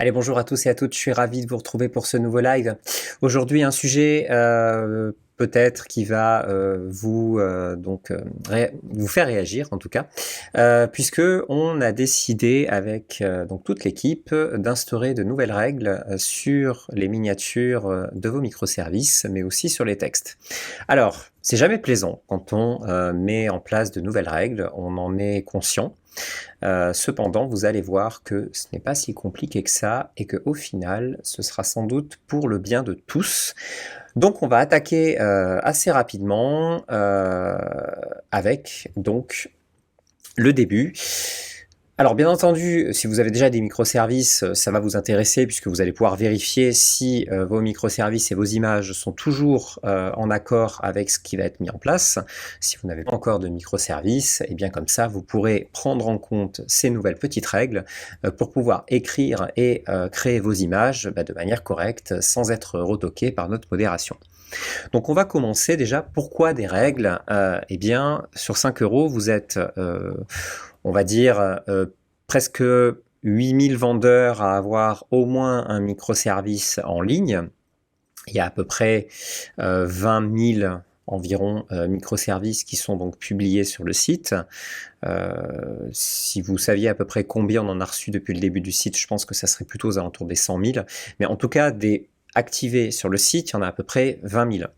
Allez, bonjour à tous et à toutes, je suis ravi de vous retrouver pour ce nouveau live. Aujourd'hui, un sujet peut-être qui va vous faire réagir en tout cas, puisque on a décidé avec donc toute l'équipe d'instaurer de nouvelles règles sur les miniatures de vos microservices, mais aussi sur les textes. Alors, c'est jamais plaisant quand on met en place de nouvelles règles, on en est conscient. Cependant, vous allez voir que ce n'est pas si compliqué que ça et qu'au final, ce sera sans doute pour le bien de tous. Donc, on va attaquer assez rapidement avec donc le début. Alors bien entendu, si vous avez déjà des microservices, ça va vous intéresser puisque vous allez pouvoir vérifier si vos microservices et vos images sont toujours en accord avec ce qui va être mis en place. Si vous n'avez pas encore de microservices, et bien comme ça, vous pourrez prendre en compte ces nouvelles petites règles pour pouvoir écrire et créer vos images de manière correcte sans être retoqué par notre modération. Donc on va commencer déjà. Pourquoi des règles? Eh bien, sur 5 €, vous êtes, on va dire, presque 8000 vendeurs à avoir au moins un microservice en ligne. Il y a à peu près 20 000 environ microservices qui sont donc publiés sur le site. Si vous saviez à peu près combien on en a reçu depuis le début du site, je pense que ça serait plutôt aux alentours des 100 000. Mais en tout cas, des activés sur le site, il y en a à peu près 20 000.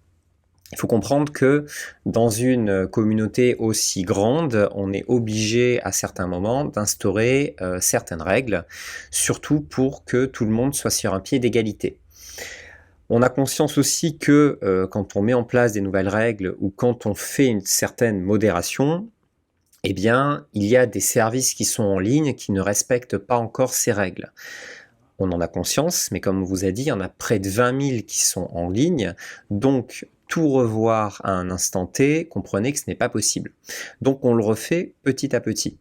Il faut comprendre que dans une communauté aussi grande, on est obligé à certains moments d'instaurer certaines règles, surtout pour que tout le monde soit sur un pied d'égalité. On a conscience aussi que quand on met en place des nouvelles règles ou quand on fait une certaine modération, eh bien, il y a des services qui sont en ligne qui ne respectent pas encore ces règles. On en a conscience, mais comme on vous a dit, il y en a près de 20 000 qui sont en ligne, donc tout revoir à un instant T, comprenez que ce n'est pas possible. Donc on le refait petit à petit.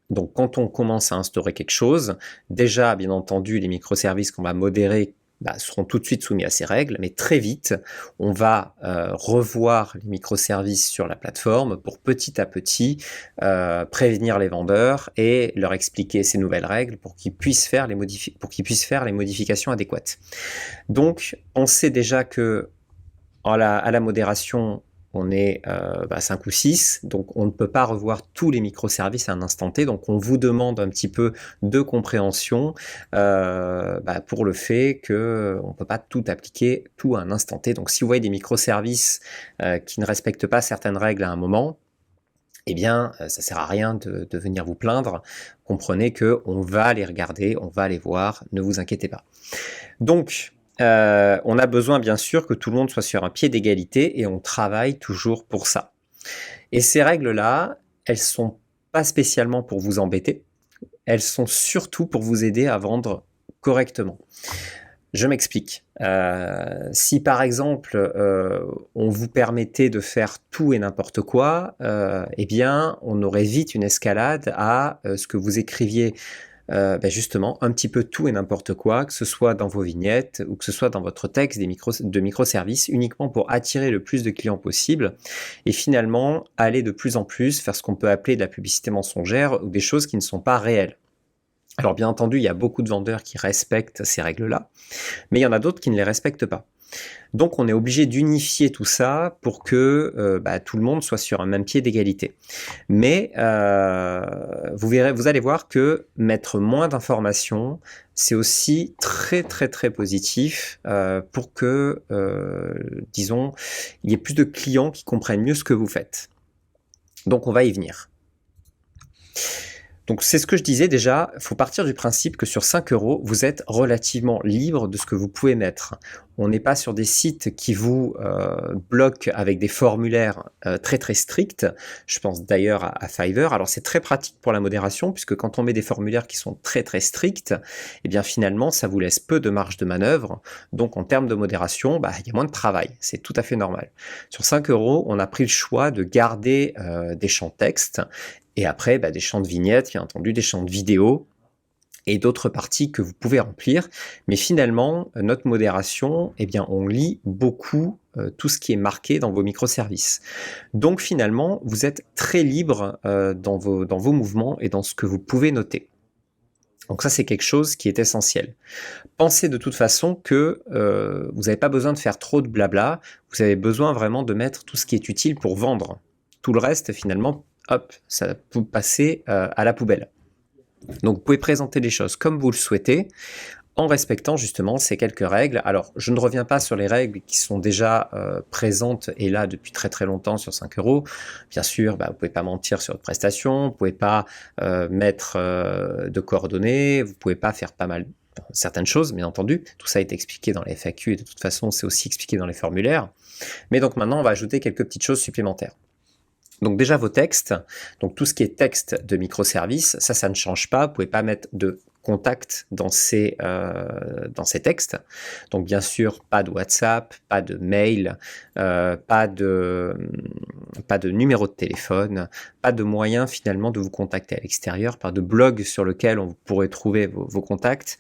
Donc quand on commence à instaurer quelque chose, déjà bien entendu les microservices qu'on va modérer seront tout de suite soumis à ces règles, mais très vite, on va revoir les microservices sur la plateforme pour petit à petit prévenir les vendeurs et leur expliquer ces nouvelles règles pour qu'ils puissent faire les modifications adéquates. Donc, on sait déjà que à la modération, on est 5 ou 6, donc on ne peut pas revoir tous les microservices à un instant T, donc on vous demande un petit peu de compréhension pour le fait qu'on ne peut pas tout appliquer, tout à un instant T. Donc si vous voyez des microservices qui ne respectent pas certaines règles à un moment, eh bien, ça ne sert à rien de venir vous plaindre. Comprenez qu'on va les regarder, on va les voir, ne vous inquiétez pas. Donc, on a besoin bien sûr que tout le monde soit sur un pied d'égalité et on travaille toujours pour ça. Et ces règles-là, elles sont pas spécialement pour vous embêter, elles sont surtout pour vous aider à vendre correctement. Je m'explique. Si par exemple on vous permettait de faire tout et n'importe quoi, eh bien on aurait vite une escalade à ce que vous écriviez justement un petit peu tout et n'importe quoi, que ce soit dans vos vignettes ou que ce soit dans votre texte de microservices, uniquement pour attirer le plus de clients possible et finalement aller de plus en plus faire ce qu'on peut appeler de la publicité mensongère ou des choses qui ne sont pas réelles. Alors bien entendu, il y a beaucoup de vendeurs qui respectent ces règles-là, mais il y en a d'autres qui ne les respectent pas. Donc on est obligé d'unifier tout ça pour que tout le monde soit sur un même pied d'égalité. Mais vous allez voir que mettre moins d'informations, c'est aussi très très très positif pour que, disons, il y ait plus de clients qui comprennent mieux ce que vous faites. Donc on va y venir. Donc c'est ce que je disais déjà, il faut partir du principe que sur 5 €, vous êtes relativement libre de ce que vous pouvez mettre. On n'est pas sur des sites qui vous bloquent avec des formulaires très très stricts. Je pense d'ailleurs à Fiverr. Alors c'est très pratique pour la modération puisque quand on met des formulaires qui sont très très stricts, eh bien finalement ça vous laisse peu de marge de manœuvre. Donc en termes de modération, il y a moins de travail. C'est tout à fait normal. Sur 5 €, on a pris le choix de garder des champs texte et après, des champs de vignettes, bien entendu, des champs de vidéos et d'autres parties que vous pouvez remplir. Mais finalement, notre modération, eh bien, on lit beaucoup tout ce qui est marqué dans vos microservices. Donc finalement, vous êtes très libre dans vos mouvements et dans ce que vous pouvez noter. Donc ça, c'est quelque chose qui est essentiel. Pensez de toute façon que vous n'avez pas besoin de faire trop de blabla, vous avez besoin vraiment de mettre tout ce qui est utile pour vendre. Tout le reste, finalement, hop, ça peut passer à la poubelle. Donc vous pouvez présenter les choses comme vous le souhaitez, en respectant justement ces quelques règles. Alors, je ne reviens pas sur les règles qui sont déjà présentes et là depuis très très longtemps sur 5 euros. Bien sûr, vous ne pouvez pas mentir sur votre prestation, vous ne pouvez pas mettre de coordonnées, vous ne pouvez pas faire pas mal certaines choses, bien entendu. Tout ça est expliqué dans les FAQ et de toute façon, c'est aussi expliqué dans les formulaires. Mais donc maintenant, on va ajouter quelques petites choses supplémentaires. Donc déjà vos textes, donc tout ce qui est texte de microservices, ça ne change pas, vous ne pouvez pas mettre de contact dans ces textes. Donc bien sûr, pas de WhatsApp, pas de mail, pas de numéro de téléphone, pas de moyen finalement de vous contacter à l'extérieur, pas de blog sur lequel on pourrait trouver vos contacts.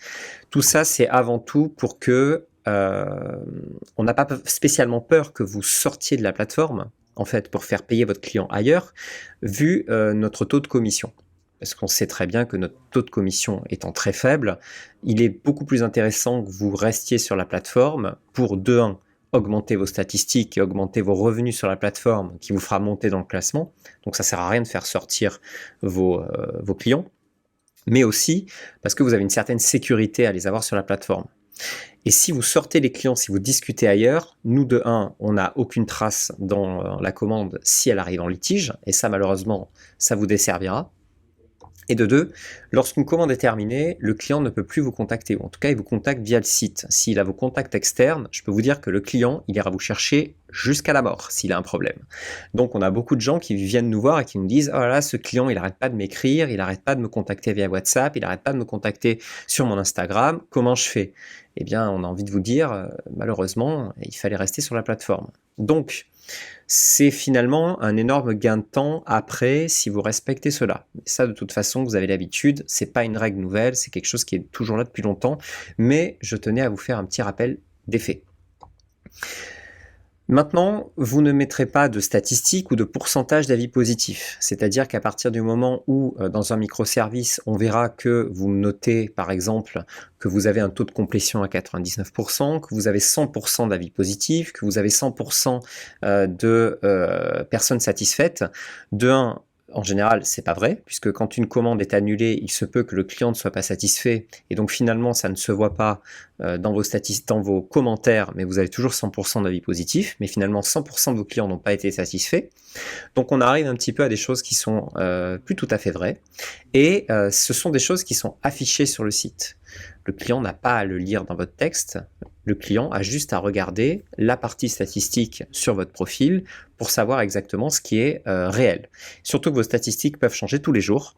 Tout ça, c'est avant tout pour que on n'a pas spécialement peur que vous sortiez de la plateforme, en fait, pour faire payer votre client ailleurs, vu notre taux de commission. Parce qu'on sait très bien que notre taux de commission étant très faible, il est beaucoup plus intéressant que vous restiez sur la plateforme pour, de 1, augmenter vos statistiques et augmenter vos revenus sur la plateforme qui vous fera monter dans le classement. Donc ça ne sert à rien de faire sortir vos clients, mais aussi parce que vous avez une certaine sécurité à les avoir sur la plateforme. Et si vous sortez les clients, si vous discutez ailleurs, nous de 1, on n'a aucune trace dans la commande si elle arrive en litige, et ça malheureusement, ça vous desservira. Et de 2, lorsqu'une commande est terminée, le client ne peut plus vous contacter, ou en tout cas il vous contacte via le site. S'il a vos contacts externes, je peux vous dire que le client, il ira vous chercher jusqu'à la mort s'il a un problème. Donc on a beaucoup de gens qui viennent nous voir et qui nous disent « Oh là là, ce client, il n'arrête pas de m'écrire, il n'arrête pas de me contacter via WhatsApp, il n'arrête pas de me contacter sur mon Instagram, comment je fais ?» Eh bien, on a envie de vous dire, malheureusement, il fallait rester sur la plateforme. Donc, c'est finalement un énorme gain de temps après si vous respectez cela. Et ça, de toute façon, vous avez l'habitude, c'est pas une règle nouvelle, c'est quelque chose qui est toujours là depuis longtemps, mais je tenais à vous faire un petit rappel des faits. Maintenant, vous ne mettrez pas de statistiques ou de pourcentage d'avis positifs. C'est-à-dire qu'à partir du moment où, dans un microservice, on verra que vous notez, par exemple, que vous avez un taux de complétion à 99%, que vous avez 100% d'avis positifs, que vous avez 100% de personnes satisfaites, de 1, en général, c'est pas vrai, puisque quand une commande est annulée, il se peut que le client ne soit pas satisfait, et donc finalement, ça ne se voit pas dans vos statistiques, dans vos commentaires, mais vous avez toujours 100% d'avis positifs, mais finalement 100% de vos clients n'ont pas été satisfaits. Donc on arrive un petit peu à des choses qui sont plus tout à fait vraies, et ce sont des choses qui sont affichées sur le site. Le client n'a pas à le lire dans votre texte, le client a juste à regarder la partie statistique sur votre profil pour savoir exactement ce qui est réel. Surtout que vos statistiques peuvent changer tous les jours.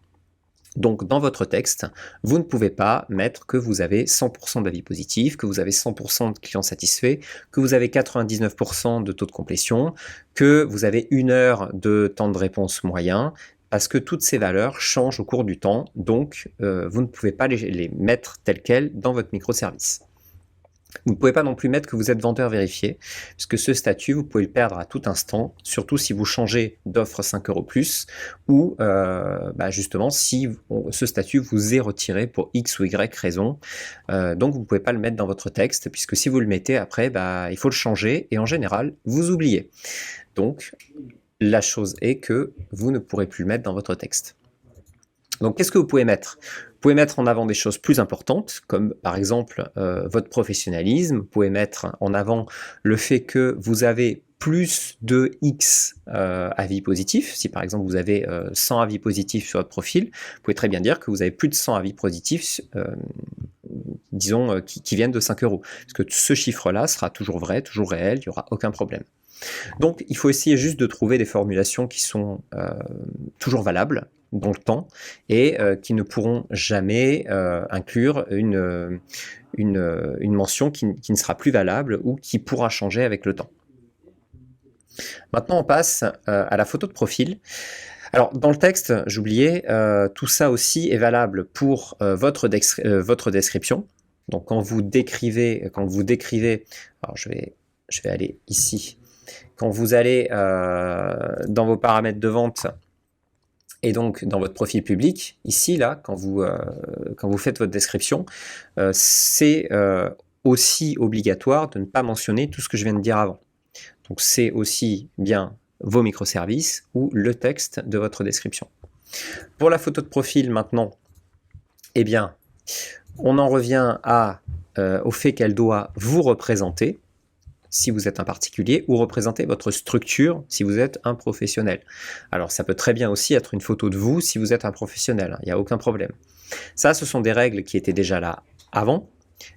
Donc dans votre texte, vous ne pouvez pas mettre que vous avez 100% d'avis positifs, que vous avez 100% de clients satisfaits, que vous avez 99% de taux de complétion, que vous avez 1 heure de temps de réponse moyen, parce que toutes ces valeurs changent au cours du temps, donc vous ne pouvez pas les mettre telles quelles dans votre microservice. Vous ne pouvez pas non plus mettre que vous êtes vendeur vérifié, puisque ce statut, vous pouvez le perdre à tout instant, surtout si vous changez d'offre 5 € plus, ou justement si ce statut vous est retiré pour X ou Y raison. Donc vous ne pouvez pas le mettre dans votre texte, puisque si vous le mettez après, il faut le changer, et en général, vous oubliez. Donc la chose est que vous ne pourrez plus le mettre dans votre texte. Donc qu'est-ce que vous pouvez mettre ? Vous pouvez mettre en avant des choses plus importantes, comme par exemple votre professionnalisme. Vous pouvez mettre en avant le fait que vous avez plus de X avis positifs. Si par exemple vous avez 100 avis positifs sur votre profil, vous pouvez très bien dire que vous avez plus de 100 avis positifs, disons, qui viennent de 5 €. Parce que ce chiffre-là sera toujours vrai, toujours réel, il n'y aura aucun problème. Donc il faut essayer juste de trouver des formulations qui sont toujours valables dans le temps et qui ne pourront jamais inclure une mention qui ne sera plus valable ou qui pourra changer avec le temps. Maintenant on passe à la photo de profil. Alors dans le texte, j'oubliais, tout ça aussi est valable pour votre description. Donc quand vous décrivez, alors je vais aller ici. Quand vous allez dans vos paramètres de vente Et donc, dans votre profil public, ici, là, quand vous faites votre description, c'est aussi obligatoire de ne pas mentionner tout ce que je viens de dire avant. Donc, c'est aussi bien vos microservices ou le texte de votre description. Pour la photo de profil, maintenant, eh bien, on en revient au fait qu'elle doit vous représenter, si vous êtes un particulier, ou représenter votre structure si vous êtes un professionnel. Alors ça peut très bien aussi être une photo de vous si vous êtes un professionnel, il n'y a aucun problème. Ça, ce sont des règles qui étaient déjà là avant,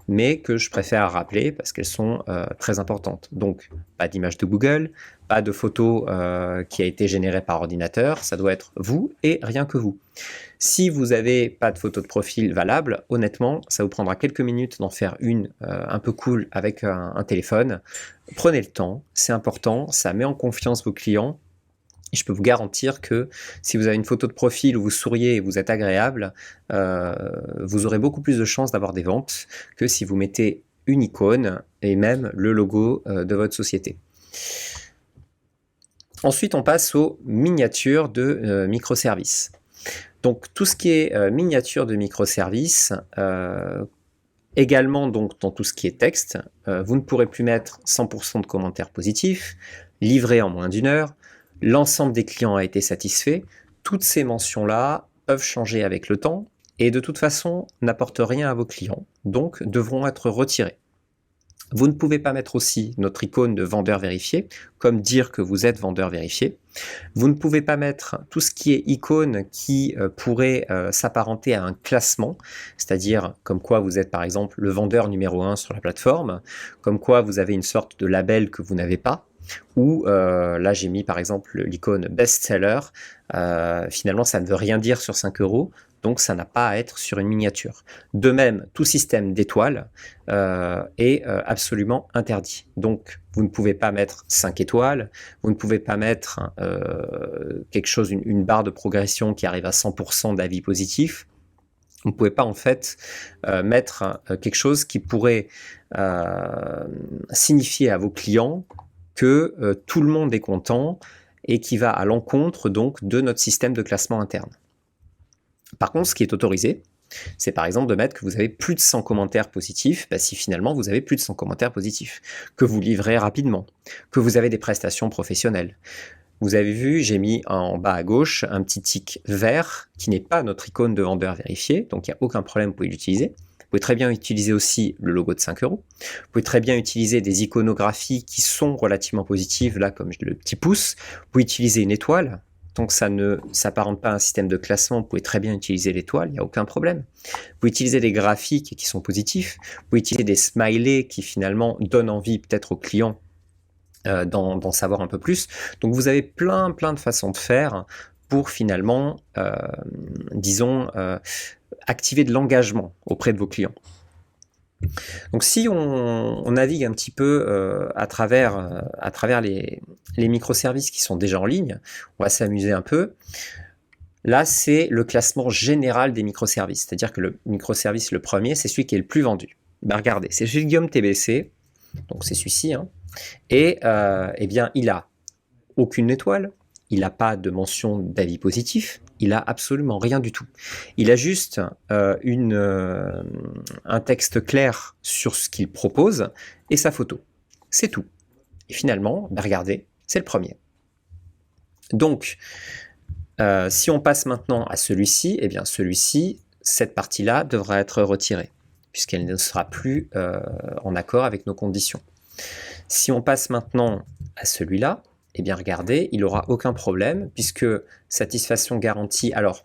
mais que je préfère rappeler parce qu'elles sont très importantes. Donc, pas d'image de Google, pas de photo qui a été générée par ordinateur, ça doit être vous et rien que vous. Si vous n'avez pas de photo de profil valable, honnêtement, ça vous prendra quelques minutes d'en faire une un peu cool avec un téléphone. Prenez le temps, c'est important, ça met en confiance vos clients. Et je peux vous garantir que si vous avez une photo de profil où vous souriez et vous êtes agréable, vous aurez beaucoup plus de chances d'avoir des ventes que si vous mettez une icône et même le logo de votre société. Ensuite, on passe aux miniatures de microservices. Donc, tout ce qui est miniature de microservices, également donc dans tout ce qui est texte, vous ne pourrez plus mettre 100% de commentaires positifs, livré en moins d'1 heure, l'ensemble des clients a été satisfait. Toutes ces mentions-là peuvent changer avec le temps et de toute façon n'apportent rien à vos clients, donc devront être retirées. Vous ne pouvez pas mettre aussi notre icône de vendeur vérifié, comme dire que vous êtes vendeur vérifié. Vous ne pouvez pas mettre tout ce qui est icône qui pourrait s'apparenter à un classement, c'est-à-dire comme quoi vous êtes par exemple le vendeur numéro 1 sur la plateforme, comme quoi vous avez une sorte de label que vous n'avez pas, ou là j'ai mis par exemple l'icône best-seller, finalement ça ne veut rien dire sur 5 euros, donc ça n'a pas à être sur une miniature. De même, tout système d'étoiles est absolument interdit. Donc vous ne pouvez pas mettre 5 étoiles, vous ne pouvez pas mettre quelque chose, une barre de progression qui arrive à 100% d'avis positifs. Vous ne pouvez pas en fait mettre quelque chose qui pourrait signifier à vos clients que tout le monde est content et qui va à l'encontre donc de notre système de classement interne. Par contre, ce qui est autorisé, c'est par exemple de mettre que vous avez plus de 100 commentaires positifs, si finalement vous avez plus de 100 commentaires positifs, que vous livrez rapidement, que vous avez des prestations professionnelles. Vous avez vu, j'ai mis en bas à gauche un petit tic vert qui n'est pas notre icône de vendeur vérifié, donc il n'y a aucun problème, vous pouvez l'utiliser. Vous pouvez très bien utiliser aussi le logo de 5 euros. Vous pouvez très bien utiliser des iconographies qui sont relativement positives, là comme le petit pouce. Vous pouvez utiliser une étoile. Tant que ça ne s'apparente pas à un système de classement, vous pouvez très bien utiliser l'étoile, il n'y a aucun problème. Vous pouvez utiliser des graphiques qui sont positifs. Vous pouvez utiliser des smileys qui finalement donnent envie peut-être aux clients d'en savoir un peu plus. Donc vous avez plein de façons de faire pour finalement, disons, activer de l'engagement auprès de vos clients. Donc si on navigue un petit peu à travers les microservices qui sont déjà en ligne, on va s'amuser un peu. Là, c'est le classement général des microservices, c'est-à-dire que le microservice, le premier, c'est celui qui est le plus vendu. Ben regardez, c'est celui de Guillaume TBC, donc c'est celui-ci, hein, et eh bien, il a aucune étoile, il n'a pas de mention d'avis positif, il a absolument rien du tout. Il a juste un texte clair sur ce qu'il propose et sa photo. C'est tout. Et finalement, ben regardez, c'est le premier. Donc, si on passe maintenant à celui-ci, eh bien celui-ci, cette partie-là devra être retirée, puisqu'elle ne sera plus en accord avec nos conditions. Si on passe maintenant à celui-là, eh bien regardez, il n'aura aucun problème, puisque satisfaction garantie, alors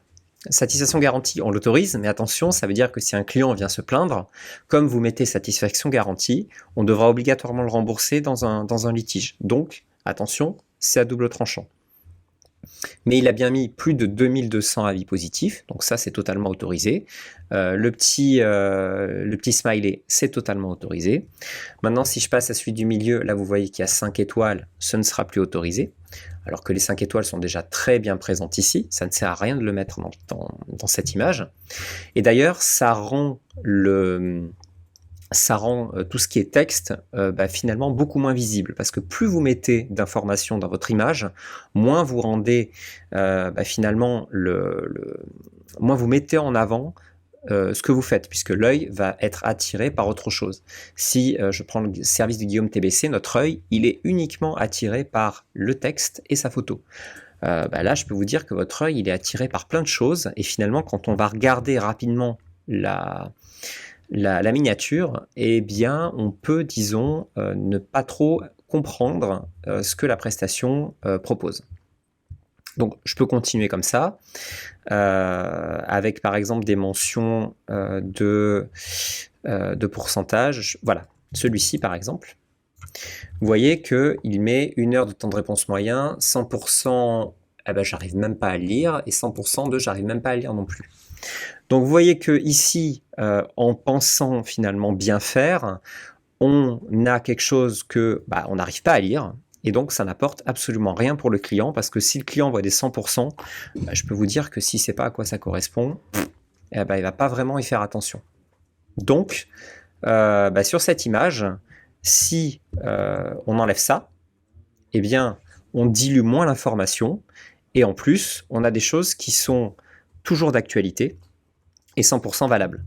satisfaction garantie, on l'autorise, mais attention, ça veut dire que si un client vient se plaindre, comme vous mettez satisfaction garantie, on devra obligatoirement le rembourser dans un litige. Donc, attention, c'est à double tranchant. Mais il a bien mis plus de 2200 avis positifs, donc ça c'est totalement autorisé. Le petit smiley, c'est totalement autorisé. Maintenant, si je passe à celui du milieu, là vous voyez qu'il y a 5 étoiles, ce ne sera plus autorisé. Alors que les 5 étoiles sont déjà très bien présentes ici, ça ne sert à rien de le mettre dans cette image. Et d'ailleurs, ça rend ça rend tout ce qui est texte finalement beaucoup moins visible, parce que plus vous mettez d'informations dans votre image, moins vous rendez finalement moins vous mettez en avant ce que vous faites, puisque l'œil va être attiré par autre chose. Si je prends le service de Guillaume TBC, notre œil, il est uniquement attiré par le texte et sa photo. Là, je peux vous dire que votre œil, il est attiré par plein de choses, et finalement, quand on va regarder rapidement la miniature, eh bien, on peut, disons, ne pas trop comprendre ce que la prestation propose. Donc, je peux continuer comme ça, avec par exemple des mentions de pourcentage. Voilà, celui-ci par exemple. Vous voyez qu'il met 1 heure de temps de réponse moyen, 100%, j'arrive même pas à lire, et 100% de j'arrive même pas à lire non plus. Donc vous voyez que ici, en pensant finalement bien faire, on a quelque chose que on n'arrive pas à lire, et donc ça n'apporte absolument rien pour le client, parce que si le client voit des 100%, je peux vous dire que si c'est pas à quoi ça correspond, il va pas vraiment y faire attention. Donc, sur cette image, si on enlève ça, eh bien, on dilue moins l'information, et en plus, on a des choses qui sont toujours d'actualité et 100% valables.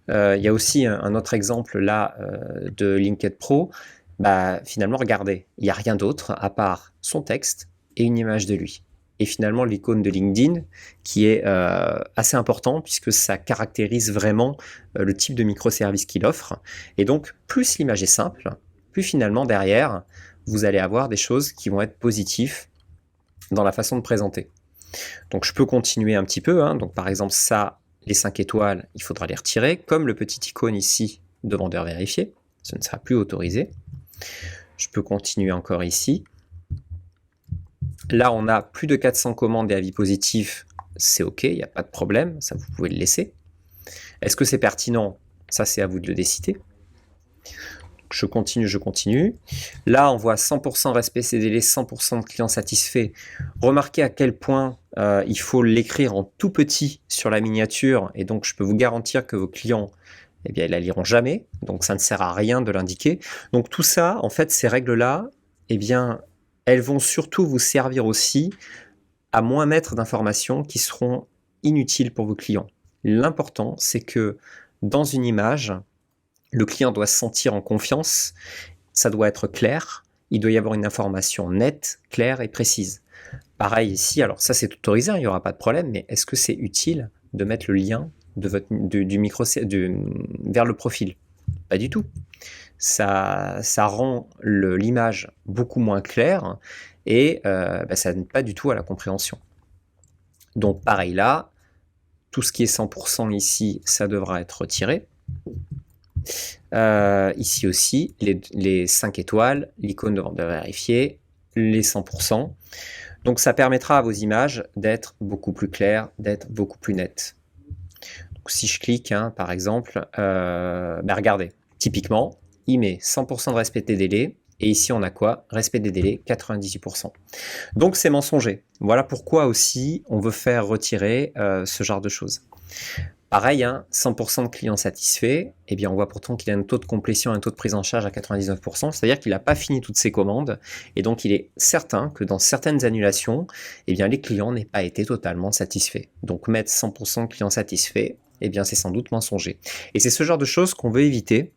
Il y a aussi un autre exemple là de Linked Pro. Finalement, regardez, il n'y a rien d'autre à part son texte et une image de lui. Et finalement, l'icône de LinkedIn, qui est assez important, puisque ça caractérise vraiment le type de microservice qu'il offre. Et donc, plus l'image est simple, plus finalement, derrière, vous allez avoir des choses qui vont être positives dans la façon de présenter. Donc, je peux continuer un petit peu. Donc, par exemple, ça, les 5 étoiles, il faudra les retirer, comme le petit icône ici de vendeur vérifié. Ce ne sera plus autorisé. Je peux continuer encore ici. Là, on a plus de 400 commandes et avis positifs. C'est OK, il n'y a pas de problème. Ça, vous pouvez le laisser. Est-ce que c'est pertinent? Ça, c'est à vous de le décider. Je continue. Là, on voit 100% respect ces délais, 100% de clients satisfaits. Remarquez à quel point il faut l'écrire en tout petit sur la miniature. Et donc, je peux vous garantir que vos clients, ils la liront jamais. Donc, ça ne sert à rien de l'indiquer. Donc, tout ça, en fait, ces règles-là, elles vont surtout vous servir aussi à moins mettre d'informations qui seront inutiles pour vos clients. L'important, c'est que dans une image, le client doit se sentir en confiance, ça doit être clair, il doit y avoir une information nette, claire et précise. Pareil ici, alors ça c'est autorisé, il n'y aura pas de problème, mais est-ce que c'est utile de mettre le lien vers le profil? Pas du tout. Ça rend l'image beaucoup moins claire et ça n'aide pas du tout à la compréhension. Donc pareil là, tout ce qui est 100% ici, ça devra être retiré. Ici aussi, les 5 étoiles, l'icône de vendeur vérifié, les 100%. Donc ça permettra à vos images d'être beaucoup plus claires, d'être beaucoup plus nettes. Donc, si je clique, par exemple, regardez, typiquement, il met 100% de respect des délais, et ici on a quoi? Respect des délais, 98%. Donc c'est mensonger. Voilà pourquoi aussi on veut faire retirer ce genre de choses. Pareil, 100% de clients satisfaits, on voit pourtant qu'il a un taux de complétion, un taux de prise en charge à 99%, c'est-à-dire qu'il n'a pas fini toutes ses commandes, et donc il est certain que dans certaines annulations, les clients n'aient pas été totalement satisfaits. Donc mettre 100% de clients satisfaits, c'est sans doute mensonger. Et c'est ce genre de choses qu'on veut éviter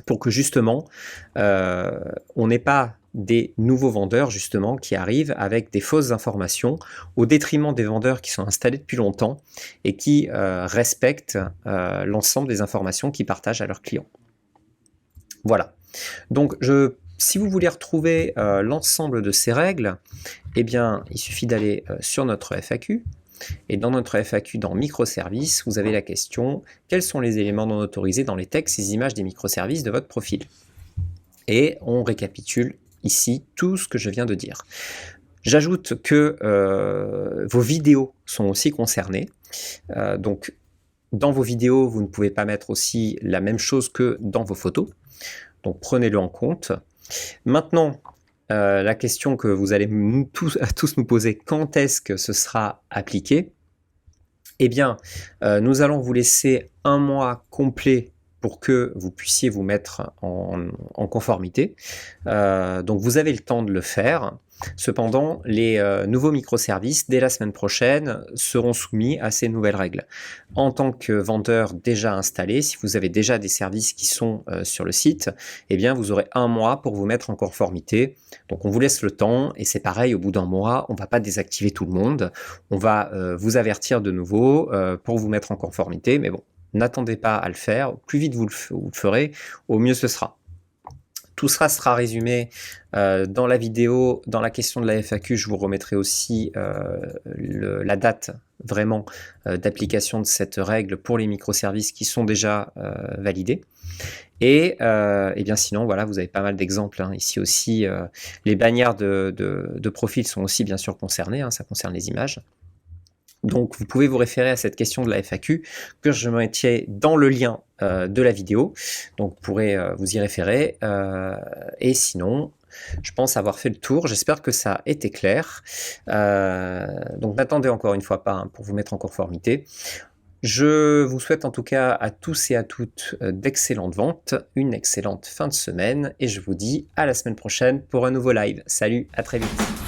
pour que justement, on n'ait pas des nouveaux vendeurs justement qui arrivent avec des fausses informations au détriment des vendeurs qui sont installés depuis longtemps et qui respectent l'ensemble des informations qu'ils partagent à leurs clients. Voilà. Donc, si vous voulez retrouver l'ensemble de ces règles, il suffit d'aller sur notre FAQ. Et dans notre FAQ, dans microservices, vous avez la question « Quels sont les éléments non autorisés dans les textes et images des microservices de votre profil ?» Et on récapitule ici tout ce que je viens de dire. J'ajoute que vos vidéos sont aussi concernées. Donc, dans vos vidéos, vous ne pouvez pas mettre aussi la même chose que dans vos photos. Donc, prenez-le en compte. Maintenant, la question que vous allez tous nous poser, quand est-ce que ce sera appliqué? Nous allons vous laisser un mois complet pour que vous puissiez vous mettre en conformité. Donc vous avez le temps de le faire. Cependant, les nouveaux microservices, dès la semaine prochaine, seront soumis à ces nouvelles règles. En tant que vendeur déjà installé, si vous avez déjà des services qui sont sur le site, eh bien, vous aurez 1 mois pour vous mettre en conformité. Donc, on vous laisse le temps, et c'est pareil, au bout d'1 mois, on ne va pas désactiver tout le monde. On va vous avertir de nouveau pour vous mettre en conformité, mais bon, n'attendez pas à le faire. Au plus vite vous le ferez, au mieux ce sera. Tout ça sera résumé dans la vidéo, dans la question de la FAQ. Je vous remettrai aussi la date vraiment d'application de cette règle pour les microservices qui sont déjà validés. Et bien sinon, voilà, vous avez pas mal d'exemples. Hein. Ici aussi, les bannières de profil sont aussi bien sûr concernées. Hein, ça concerne les images. Donc, vous pouvez vous référer à cette question de la FAQ que je mettrai dans le lien de la vidéo. Donc, vous pourrez vous y référer. Et sinon, je pense avoir fait le tour. J'espère que ça a été clair. Donc, n'attendez encore une fois pas hein, pour vous mettre en conformité. Je vous souhaite en tout cas à tous et à toutes d'excellentes ventes, une excellente fin de semaine. Et je vous dis à la semaine prochaine pour un nouveau live. Salut, à très vite.